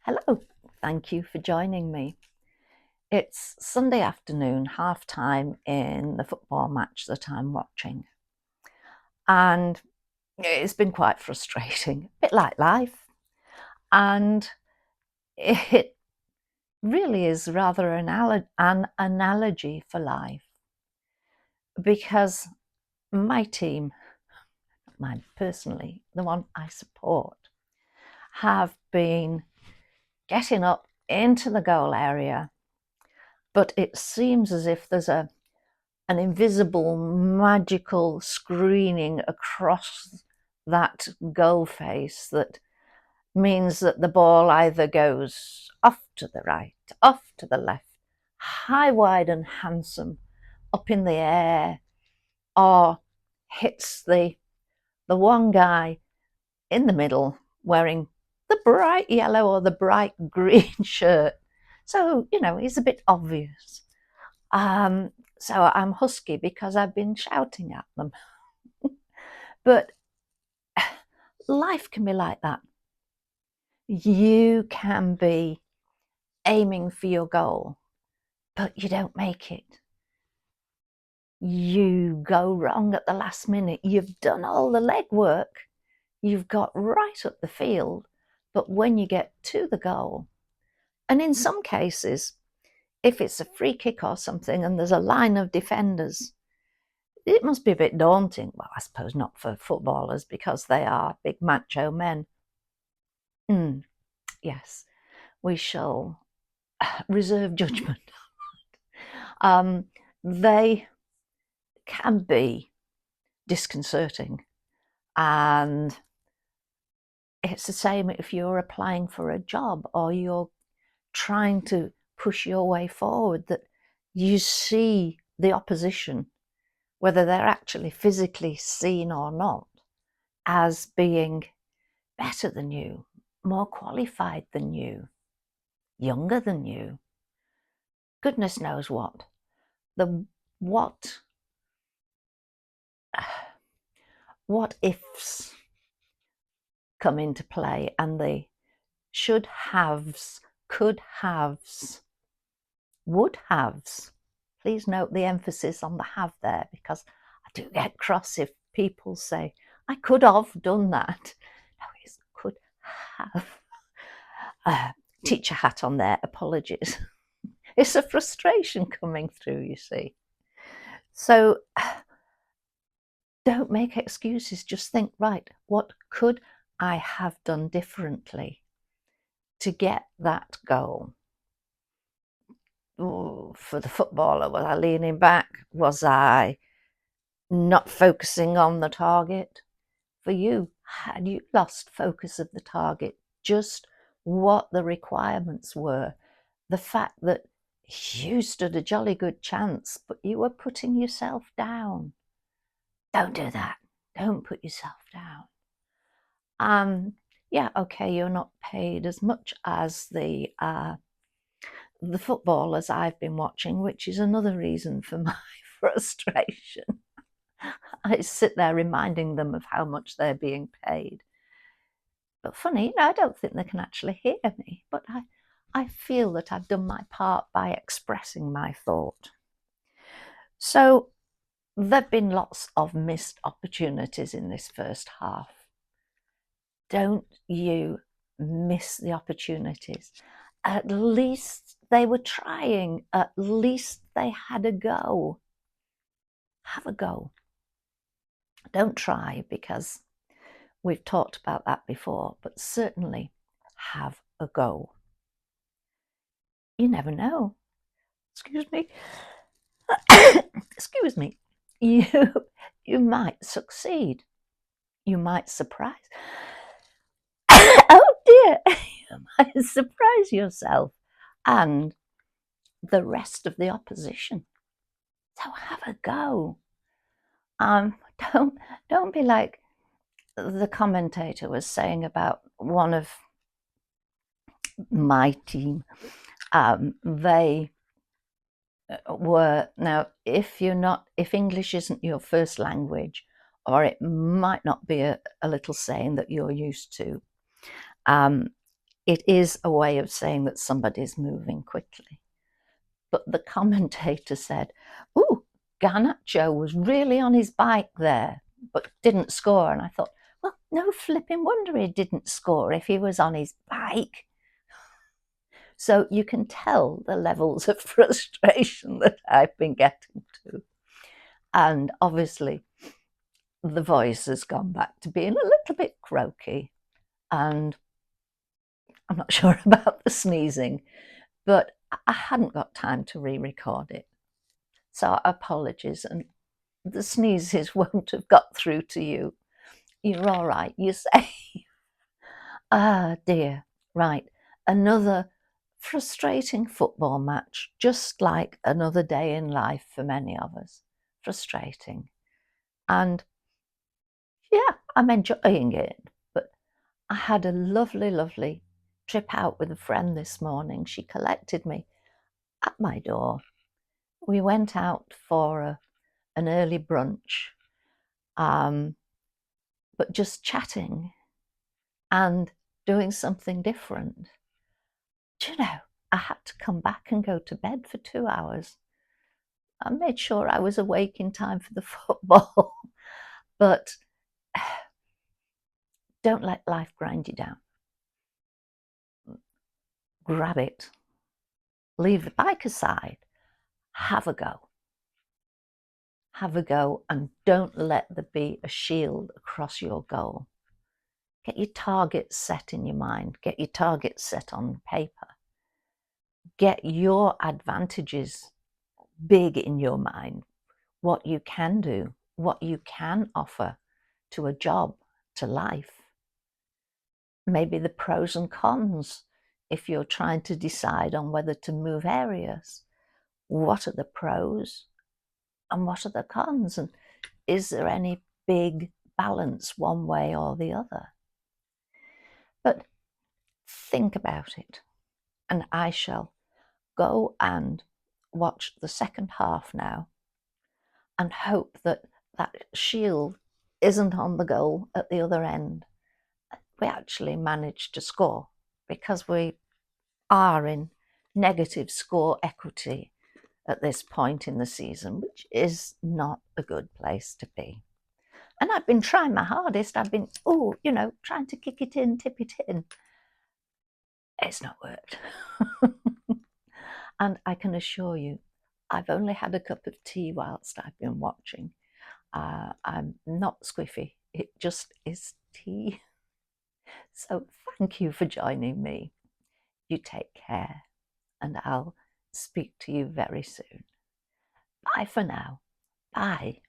Hello, thank you for joining me. It's Sunday afternoon, half time in the football match that I'm watching. And it's been quite frustrating, a bit like life. And it really is rather an analogy for life because my team, mine personally, the one I support, have been getting up into the goal area, but it seems as if there's an invisible magical screening across that goal face that means that the ball either goes off to the right, off to the left, high, wide, and handsome, up in the air, or hits the one guy in the middle wearing the bright yellow or the bright green shirt. So, he's a bit obvious. So I'm husky because I've been shouting at them. But life can be like that. You can be aiming for your goal, but you don't make it. You go wrong at the last minute. You've done all the legwork. You've got right up the field. But when you get to the goal, and in some cases, if it's a free kick or something and there's a line of defenders, it must be a bit daunting. Well, I suppose not for footballers because they are big macho men. Yes, we shall reserve judgment. They can be disconcerting, and it's the same if you're applying for a job or you're trying to push your way forward, that you see the opposition, whether they're actually physically seen or not, as being better than you, more qualified than you, younger than you, goodness knows what. What ifs come into play, and the should haves, could haves, would haves. Please note the emphasis on the have there, because I do get cross if people say, I could have done that. No, it's could have. Teacher hat on there, apologies. It's a frustration coming through, you see. So don't make excuses. Just think, right, what could I have done differently to get that goal? Ooh, for the footballer, was I leaning back? Was I not focusing on the target? For you, had you lost focus of the target? Just what the requirements were. The fact that you stood a jolly good chance, but you were putting yourself down. Don't do that. Don't put yourself down. Yeah, okay, you're not paid as much as the footballers I've been watching, which is another reason for my frustration. I sit there reminding them of how much they're being paid. But funny, I don't think they can actually hear me, but I feel that I've done my part by expressing my thought. So there have been lots of missed opportunities in this first half. Don't you miss the opportunities. At least they were trying. At least they had a go. Have a go. Don't try, because we've talked about that before, but certainly have a go. You never know. Excuse me. Excuse me. You might succeed. You might surprise. Oh dear. You might surprise yourself and the rest of the opposition. So have a go. Don't be like the commentator was saying about one of my team. They were, now if English isn't your first language, or it might not be a little saying that you're used to, it is a way of saying that somebody's moving quickly. But the commentator said, "Ooh, Garnacho was really on his bike there, but didn't score." And I thought, well, no flipping wonder he didn't score if he was on his bike. So you can tell the levels of frustration that I've been getting to. And obviously, the voice has gone back to being a little bit croaky. And I'm not sure about the sneezing, but I hadn't got time to re-record it. So apologies, and the sneezes won't have got through to you. You're all right, you say. Ah, dear. Right, another frustrating football match, just like another day in life for many of us. Frustrating. And yeah, I'm enjoying it, but I had a lovely, lovely trip out with a friend this morning. She collected me at my door. We went out for an early brunch, but just chatting and doing something different. Do you know, I had to come back and go to bed for 2 hours. I made sure I was awake in time for the football, but don't let life grind you down. Grab it. Leave the bike aside. Have a go. Have a go, and don't let there be a shield across your goal. Get your targets set in your mind. Get your targets set on paper. Get your advantages big in your mind. What you can do, what you can offer to a job, to life. Maybe the pros and cons if you're trying to decide on whether to move areas. What are the pros and what are the cons? And is there any big balance one way or the other? But think about it, and I shall go and watch the second half now and hope that that shield isn't on the goal at the other end. We actually managed to score because we are in negative score equity at this point in the season, which is not a good place to be. And I've been trying my hardest. I've been, trying to kick it in, tip it in. It's not worked. And I can assure you, I've only had a cup of tea whilst I've been watching. I'm not squiffy. It just is tea. So thank you for joining me. You take care, and I'll speak to you very soon. Bye for now. Bye.